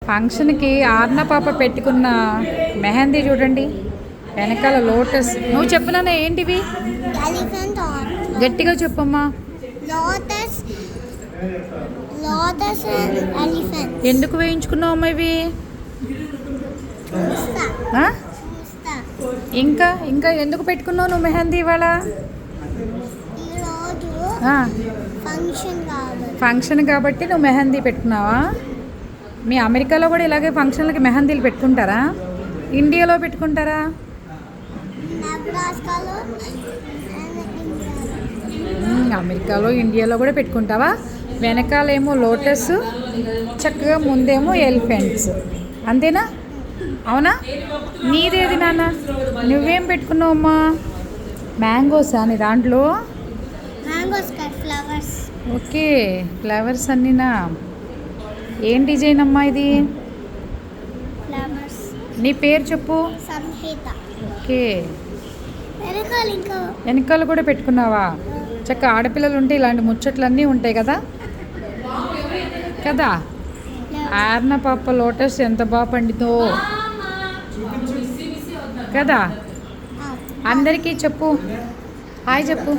ఫంక్షన్కి ఆర్న పాప పెట్టుకున్న మెహందీ చూడండి, వెనకాల లోటస్. నువ్వు చెప్పినా ఏంటివి? ఎలిఫెంట్ గట్టిగా చెప్పమ్మా. Lotus lotus elephant. ఎందుకు వేయించుకున్నావు అమ్మా ఇవి? ఆ? ఇంకా ఇంకా ఎందుకు పెట్టుకున్నావు నువ్వు మెహందీ ఇవాళ? ఈరోజు ఆ, ఫంక్షన్ కాబట్టి నువ్వు మెహందీ పెట్టుకున్నావా? మీ అమెరికాలో కూడా ఇలాగే ఫంక్షన్లకి మెహందీలు పెట్టుకుంటారా? ఇండియాలో పెట్టుకుంటారా? నెబ్రాస్కాలో అమెరికాలో ఇండియాలో కూడా పెట్టుకుంటావా? వెనకాలేమో లోటస్, చక్కగా ముందేమో ఎలిఫెంట్స్, అంతేనా? అవునా? నీదేది నాన్న? నువ్వేం పెట్టుకున్నావు అమ్మా? మ్యాంగోసా నీ దాంట్లో? Mangoes flowers. ఓకే, ఫ్లవర్స్ అన్నీనా? ఏం డిజైన్ అమ్మా ఇది? ఫ్లవర్స్. నీ పేరు చెప్పు. సంహిత. ఓకే, ఇంకా వెనకాల కూడా పెట్టుకున్నావా? చక్క ఆడపిల్లలు ఉంటే ఇలాంటి ముచ్చట్లన్నీ ఉంటాయి కదా కదా. ఆర్న పాప లోటస్ ఎంత బాగా పండితో కదా. అందరికీ చెప్పు, హాయ్ చెప్పు.